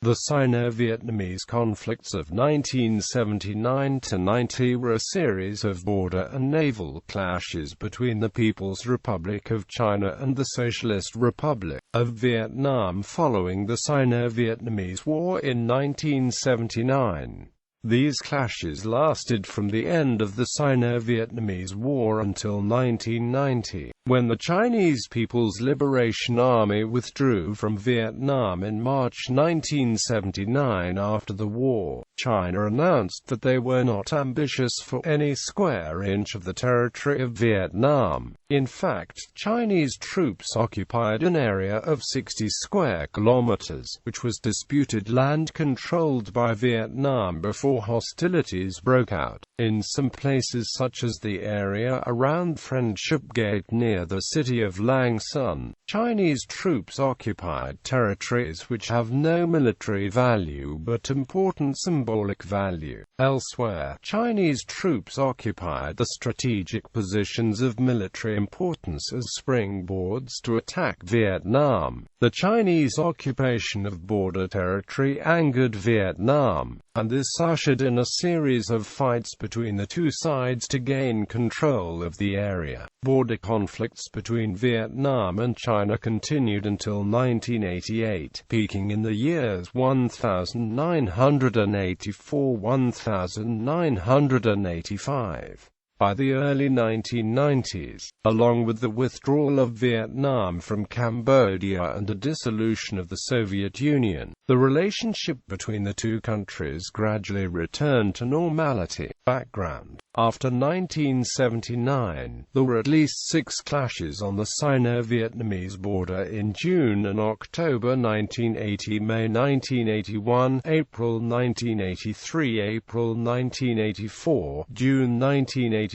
The Sino-Vietnamese conflicts of 1979–90 were a series of border and naval clashes between the People's Republic of China and the Socialist Republic of Vietnam following the Sino-Vietnamese War in 1979. These clashes lasted from the end of the Sino-Vietnamese War until 1990, when the Chinese People's Liberation Army withdrew from Vietnam in March 1979. After the war, China announced that they were not ambitious for any square inch of the territory of Vietnam. In fact, Chinese troops occupied an area of 60 square kilometers, which was disputed land controlled by Vietnam before hostilities broke out. In some places such as the area around Friendship Gate near the city of Lang Son, Chinese troops occupied territories which have no military value but important symbolic value. Elsewhere, Chinese troops occupied the strategic positions of military importance as springboards to attack Vietnam. The Chinese occupation of border territory angered Vietnam, and this ushered in a series of fights between the two sides to gain control of the area. Border conflicts between Vietnam and China continued until 1988, peaking in the years 1984–1985. By the early 1990s, along with the withdrawal of Vietnam from Cambodia and the dissolution of the Soviet Union, the relationship between the two countries gradually returned to normality. Background: after 1979, there were at least 6 clashes on the Sino-Vietnamese border in June and October 1980, May 1981, April 1983, April 1984, June 1985,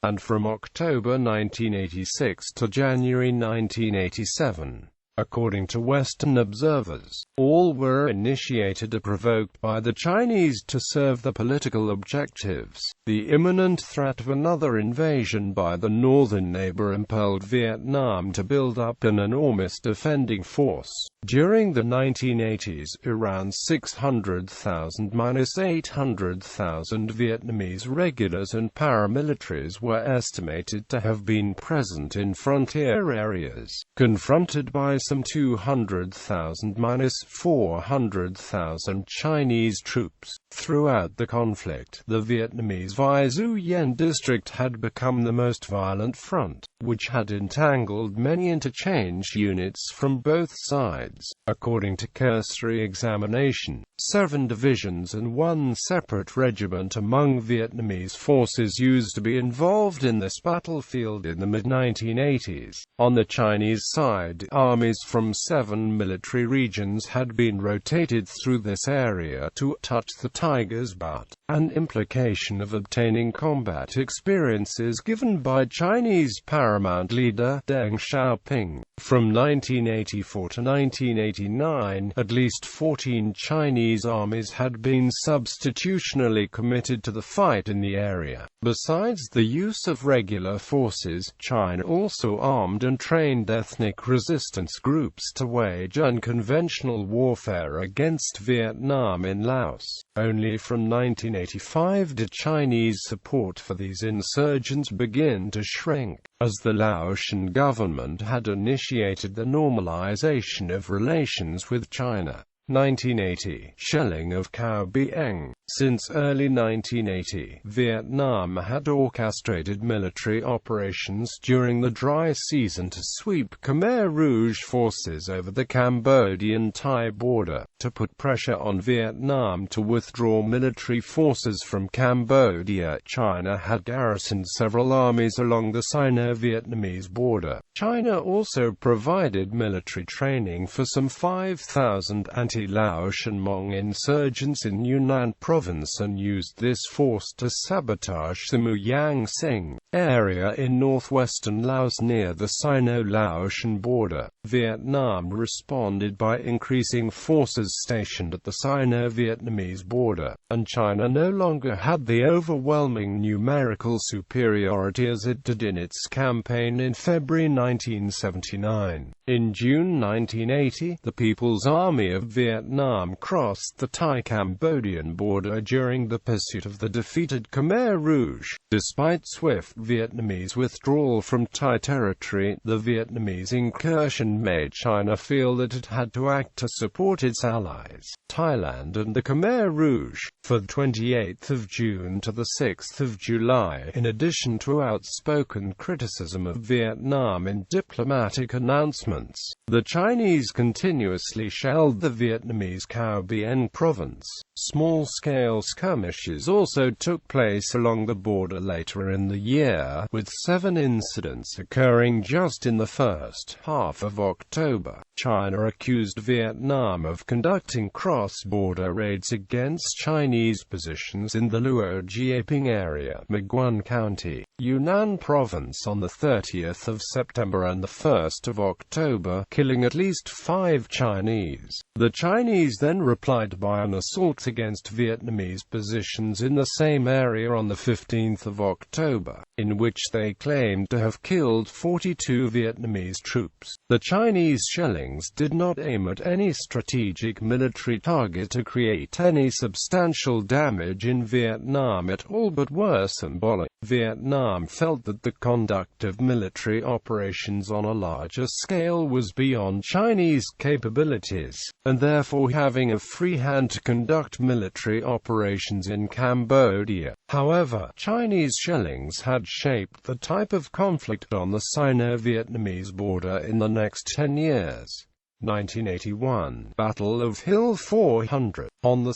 and from October 1986 to January 1987. According to Western observers, all were initiated or provoked by the Chinese to serve the political objectives. The imminent threat of another invasion by the northern neighbor impelled Vietnam to build up an enormous defending force. During the 1980s, around 600,000–800,000 Vietnamese regulars and paramilitaries were estimated to have been present in frontier areas. Confronted by some 200,000–400,000 Chinese troops throughout the conflict, the Vietnamese Vai Due Yen district had become the most violent front, which had entangled many interchange units from both sides. According to cursory examination, 7 divisions and 1 separate regiment among Vietnamese forces used to be involved in this battlefield in the mid-1980s. On the Chinese side, armies from 7 military regions had been rotated through this area to touch the tiger's butt, an implication of obtaining combat experiences given by Chinese paramount leader Deng Xiaoping. From 1984 to 1989, at least 14 Chinese armies had been substitutionally committed to the fight in the area. Besides the use of regular forces, China also armed and trained ethnic resistance groups to wage unconventional warfare against Vietnam in Laos. Only from 1985 did Chinese support for these insurgents begin to shrink, as the Laotian government had initiated the normalization of relations with China. 1980 Shelling of Cao Bieng. Since early 1980, Vietnam had orchestrated military operations during the dry season to sweep Khmer Rouge forces over the Cambodian-Thai border, to put pressure on Vietnam to withdraw military forces from Cambodia. China had garrisoned several armies along the Sino-Vietnamese border. China also provided military training for some 5,000 anti-Laotian Hmong insurgents in Yunnan province and used this force to sabotage the Mu Yang Sing area in northwestern Laos near the Sino-Laotian border. Vietnam responded by increasing forces stationed at the Sino-Vietnamese border, and China no longer had the overwhelming numerical superiority as it did in its campaign in February 1979. In June 1980, the People's Army of Vietnam crossed the Thai-Cambodian border during the pursuit of the defeated Khmer Rouge. Despite swift Vietnamese withdrawal from Thai territory, the Vietnamese incursion made China feel that it had to act to support its allies, Thailand and the Khmer Rouge. For 28 June to 6 July, in addition to outspoken criticism of Vietnam in diplomatic announcements, the Chinese continuously shelled the Vietnamese Cao Bien province. Small-scale skirmishes also took place along the border later in the year, with 7 incidents occurring just in the first half of October. China accused Vietnam of conducting cross-border raids against Chinese positions in the Luo Jieping area, Maguan County, Yunnan Province on 30 September and 1 October, killing at least 5 Chinese. The Chinese then replied by an assault against Vietnamese positions in the same area on 15 October, in which they claimed to have killed 42 Vietnamese troops. The Chinese shellings did not aim at any strategic military target to create any substantial damage in Vietnam at all, but were symbolic. Vietnam felt that the conduct of military operations on a larger scale was beyond Chinese capabilities, and therefore having a free hand to conduct military operations in Cambodia. However, Chinese shellings had shaped the type of conflict on the Sino-Vietnamese border in the next 10 years. 1981 Battle of Hill 400. On 2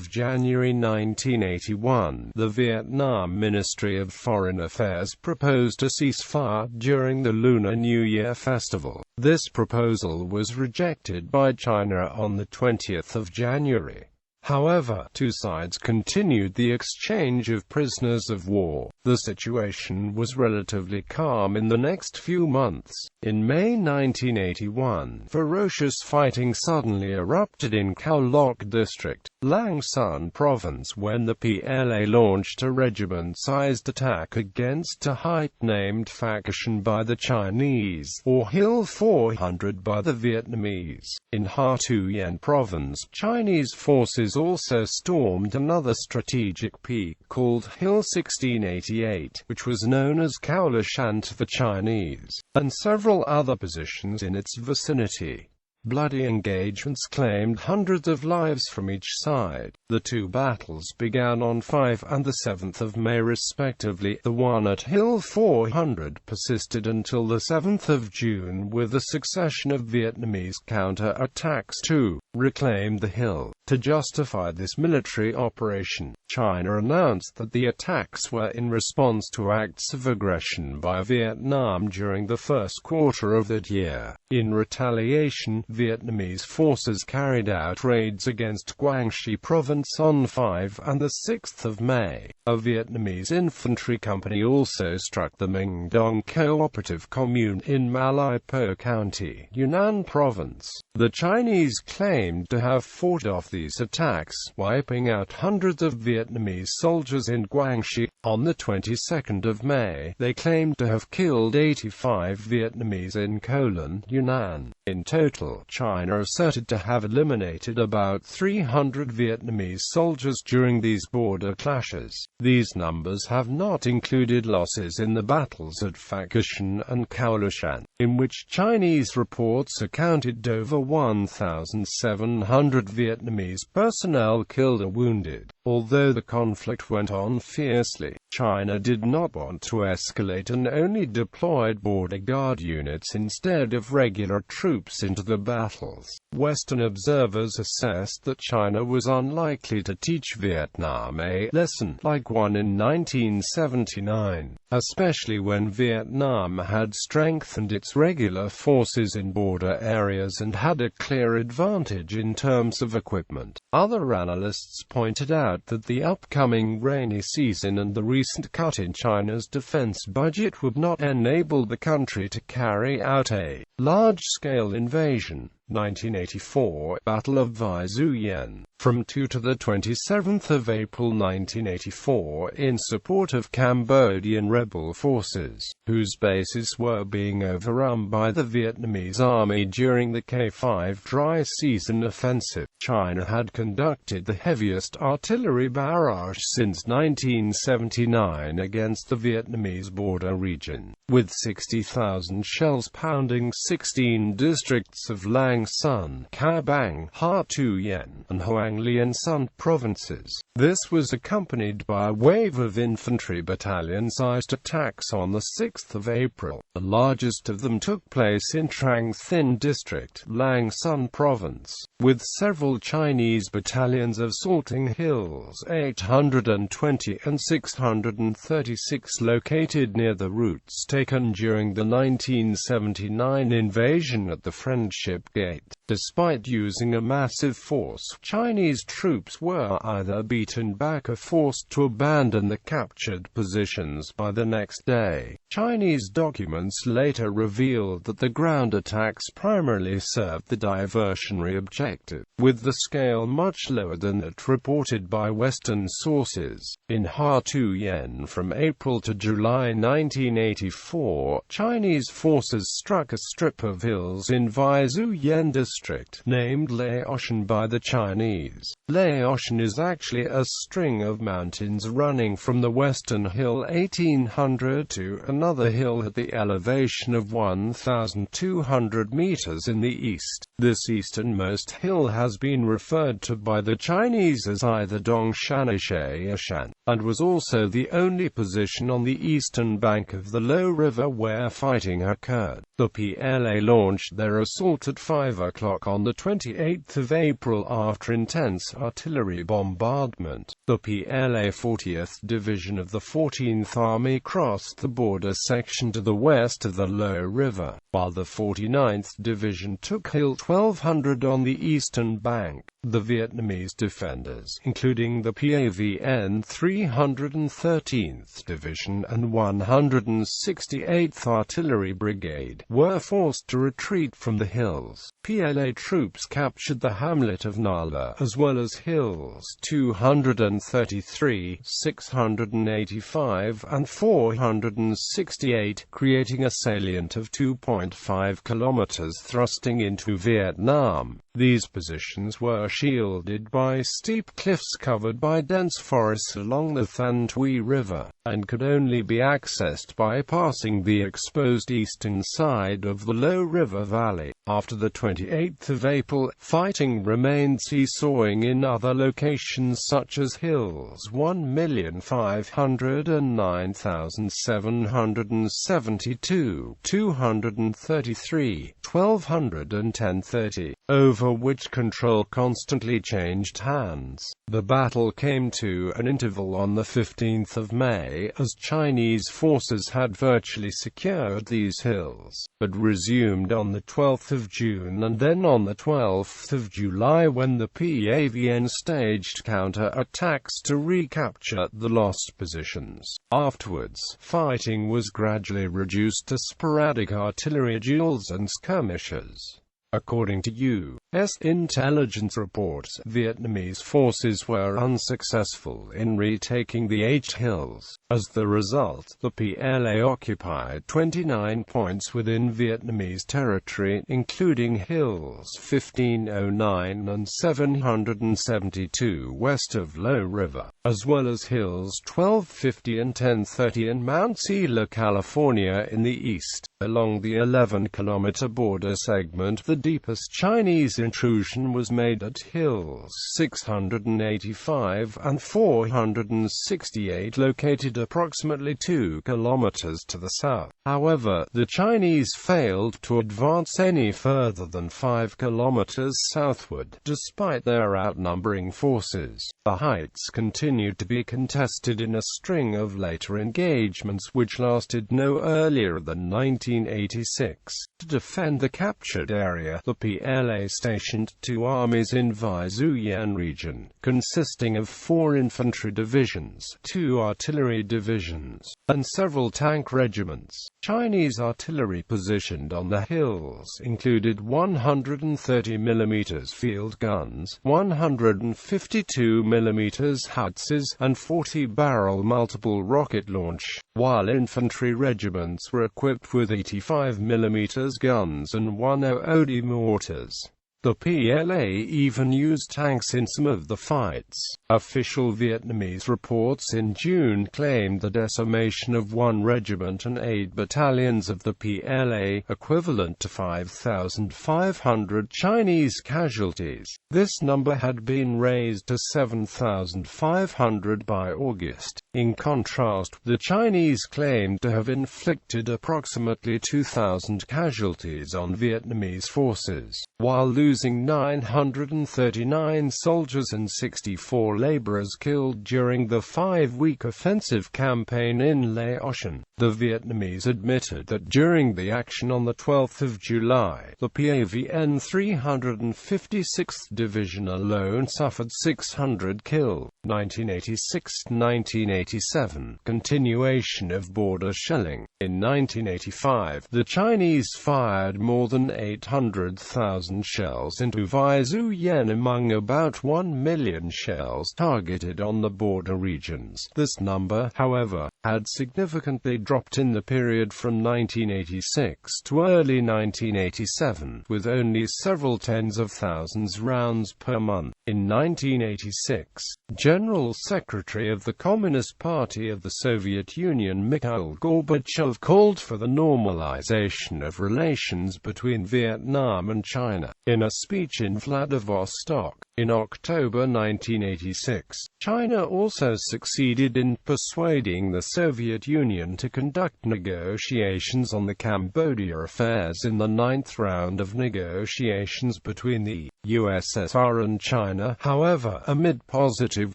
January 1981, the Vietnam Ministry of Foreign Affairs proposed a ceasefire during the Lunar New Year festival. This proposal was rejected by China on 20 January. However, two sides continued the exchange of prisoners of war. The situation was relatively calm in the next few months. In May 1981, ferocious fighting suddenly erupted in Khao Lak District, Lang Son Province, when the PLA launched a regiment-sized attack against a height-named faction by the Chinese, or Hill 400 by the Vietnamese. In Ha Tu Yen Province, Chinese forces also stormed another strategic peak called Hill 1688, which was known as Kaohsiung to the Chinese, and several other positions in its vicinity. Bloody engagements claimed hundreds of lives from each side. The two battles began on 5 and 7 May respectively. The one at Hill 400 persisted until 7 June with a succession of Vietnamese counter-attacks to reclaim the hill. To justify this military operation, China announced that the attacks were in response to acts of aggression by Vietnam during the first quarter of that year. In retaliation, Vietnamese forces carried out raids against Guangxi Province on 5 and 6 May. A Vietnamese infantry company also struck the Minh Dong Cooperative Commune in Malai Po County, Yunnan Province. The Chinese claimed to have fought off these attacks, wiping out hundreds of Vietnamese soldiers in Guangxi. On the 22nd of May, they claimed to have killed 85 Vietnamese in Colon, Yunnan. In total, China asserted to have eliminated about 300 Vietnamese soldiers during these border clashes. These numbers have not included losses in the battles at Pha Cachan and Kaohsiung, in which Chinese reports accounted over 1,700 Vietnamese personnel killed or wounded. Although the conflict went on fiercely, China did not want to escalate and only deployed border guard units instead of regular troops into the battles. Western observers assessed that China was unlikely to teach Vietnam a lesson like one in 1979, especially when Vietnam had strengthened its regular forces in border areas and had a clear advantage in terms of equipment. Other analysts pointed out out that the upcoming rainy season and the recent cut in China's defense budget would not enable the country to carry out a large-scale invasion. 1984 Battle of Vai Zuyen. From 2 to the 27th of April 1984, in support of Cambodian rebel forces, whose bases were being overrun by the Vietnamese army during the K5 dry season offensive, China had conducted the heaviest artillery barrage since 1979 against the Vietnamese border region, with 60,000 shells pounding 16 districts of Lang Son, Ca Bang, Ha Tu Yen, and Hoang Lian Son provinces. This was accompanied by a wave of infantry battalion-sized attacks on the 6th of April. The largest of them took place in Trang Thinh District, Lang Son Province, with several Chinese battalions assaulting Hills 820 and 636 located near the routes taken during the 1979 invasion at the Friendship Gate. Despite using a massive force, Chinese troops were either beaten back or forced to abandon the captured positions by the next day. Chinese documents later revealed that the ground attacks primarily served the diversionary objective, with the scale much lower than that reported by Western sources. In Ha Tu Yen from April to July 1984, Chinese forces struck a strip of hills in Vai Zuyen district, named Laoshan by the Chinese. Laoshan is actually a string of mountains running from the western hill 1800 to another hill at the elevation of 1,200 meters in the east. This easternmost hill has been referred to by the Chinese as either Dongshan or Shaoshan, and was also the only position on the eastern bank of the Low River where fighting occurred. The PLA launched their assault at 5 o'clock on the 28th of April after intense artillery bombardment. The PLA 40th Division of the 14th Army crossed the border section to the west of the Low River, while the 49th Division took Hill 1200 on the eastern bank. The Vietnamese defenders, including the PAVN 313th Division and 168th Artillery Brigade, were forced to retreat from the hills. PLA troops captured the hamlet of Nala, as well as hills 233, 685, and 468, creating a salient of 2.5 kilometers thrusting into Vietnam. These positions were shielded by steep cliffs covered by dense forests along the Thanh Thuy River, and could only be accessed by passing the exposed eastern side of the Low River Valley. After the 28th of April, fighting remained seesawing in other locations such as Hills 1,509,772, 233, 1200 and 1030, over which control constantly changed hands. The battle came to an interval on the 15th of May, as Chinese forces had virtually secured these hills, but resumed on the 12th of June and then on the 12th of July when the PAVN staged counter-attacks to recapture the lost positions. Afterwards, fighting was gradually reduced to sporadic artillery duels and skirmishes. According to U.S. intelligence reports, Vietnamese forces were unsuccessful in retaking the H Hills. As the result, the PLA occupied 29 points within Vietnamese territory, including Hills 1509 and 772 west of Low River, as well as Hills 1250 and 1030 and Mount Sila, California in the east. Along the 11-kilometer border segment, the deepest Chinese intrusion was made at Hills 685 and 468, located approximately 2 kilometers to the south. However, the Chinese failed to advance any further than 5 kilometers southward, despite their outnumbering forces. The heights continued to be contested in a string of later engagements which lasted no earlier than 1986. To defend the captured area, the PLA staged stationed 2 armies in Vizuyen region, consisting of 4 infantry divisions, 2 artillery divisions, and several tank regiments. Chinese artillery positioned on the hills included 130 mm field guns, 152 mm howitzers, and 40-barrel multiple rocket launch, while infantry regiments were equipped with 85 mm guns and 100 mortars. The PLA even used tanks in some of the fights. Official Vietnamese reports in June claimed the decimation of 1 regiment and 8 battalions of the PLA, equivalent to 5,500 Chinese casualties. This number had been raised to 7,500 by August. In contrast, the Chinese claimed to have inflicted approximately 2,000 casualties on Vietnamese forces, while losing 939 soldiers and 64 laborers killed during the 5-week offensive campaign in Laotian. The Vietnamese admitted that during the action on the 12th of July, the PAVN 356th Division alone suffered 600 killed. 1986–1987, continuation of border shelling. In 1985, the Chinese fired more than 800,000 shells into Vizuyen among about 1 million shells targeted on the border regions. This number, however, had significantly dropped in the period from 1986 to early 1987, with only several tens of thousands rounds per month. In 1986, General Secretary of the Communist Party of the Soviet Union Mikhail Gorbachev called for the normalization of relations between Vietnam and China. In a speech in Vladivostok, in October 1986, China also succeeded in persuading the Soviet Union to conduct negotiations on the Cambodia affairs in the 9th round of negotiations between the USSR and China. However, amid positive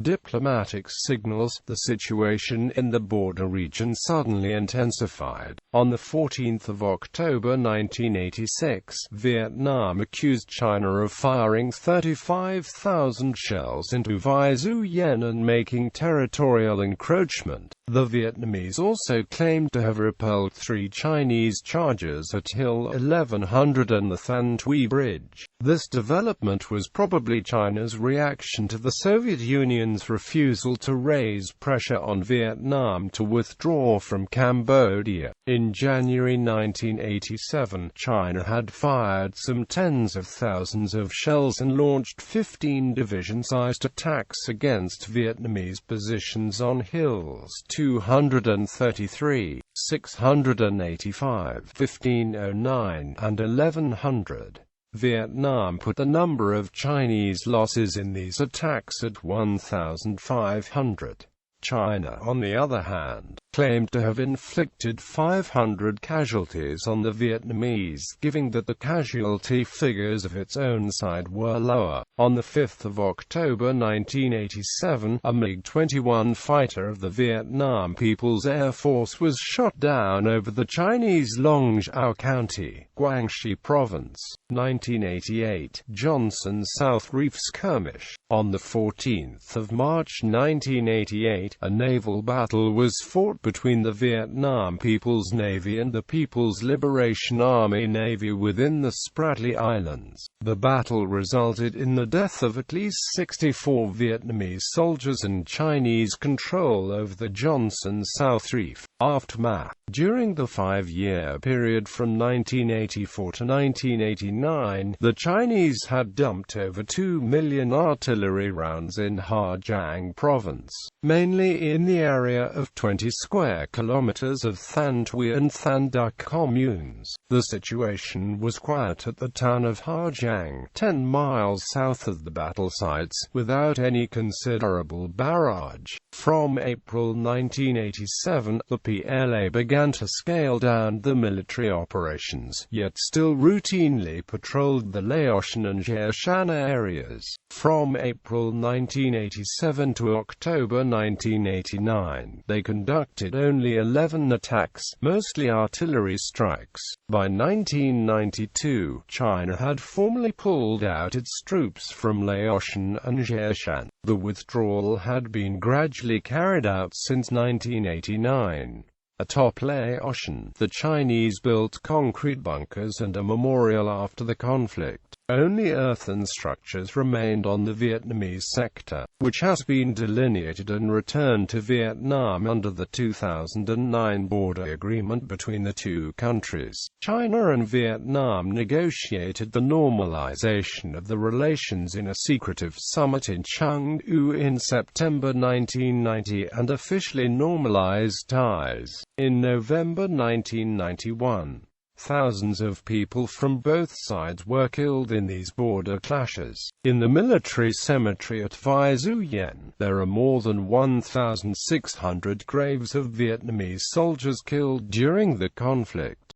diplomatic signals, the situation in the border region suddenly intensified. On the 14th of October 1986, Vietnam accused China of firing 35,000 shells into Vizuyen and making territorial encroachment. The Vietnamese also claimed to have repelled 3 Chinese charges at Hill 1100 and the Than Thuy Bridge. This development was probably China's reaction to the Soviet Union's refusal to raise pressure on Vietnam to withdraw from Cambodia. In January 1987, China had fired some tens of thousands of shells and launched 15 division-sized attacks against Vietnamese positions on hills 233, 685, 1509, and 1100. Vietnam put the number of Chinese losses in these attacks at 1,500. China, on the other hand, claimed to have inflicted 500 casualties on the Vietnamese, giving that the casualty figures of its own side were lower. On the 5th of October 1987, a MiG-21 fighter of the Vietnam People's Air Force was shot down over the Chinese Long Zhao County, Guangxi Province. 1988, Johnson South Reef Skirmish. On the 14th of March 1988, a naval battle was fought between the Vietnam People's Navy and the People's Liberation Army Navy within the Spratly Islands. The battle resulted in the death of at least 64 Vietnamese soldiers and Chinese control over the Johnson South Reef. Aftermath. During the 5-year period from 1984 to 1989, the Chinese had dumped over 2 million artillery rounds in Ha Giang Province, mainly in the area of 20 square kilometers of Than Thuy and Than Da communes. The situation was quiet at the town of Ha Giang, 10 miles south of the battle sites, without any considerable barrage. From April 1987, the PLA began to scale down the military operations, yet still routinely patrolled the Laotian and Jie Shan areas. From April 1987 to October 1987, 1989, they conducted only 11 attacks, mostly artillery strikes. By 1992, China had formally pulled out its troops from Laotian and Zhejiang. The withdrawal had been gradually carried out since 1989. Atop Laotian, the Chinese built concrete bunkers and a memorial after the conflict. Only earthen structures remained on the Vietnamese sector, which has been delineated and returned to Vietnam under the 2009 border agreement between the two countries. China and Vietnam negotiated the normalization of the relations in a secretive summit in Chengdu in September 1990 and officially normalized ties in November 1991. Thousands of people from both sides were killed in these border clashes. In the military cemetery at Vai Zu Yen, there are more than 1,600 graves of Vietnamese soldiers killed during the conflict.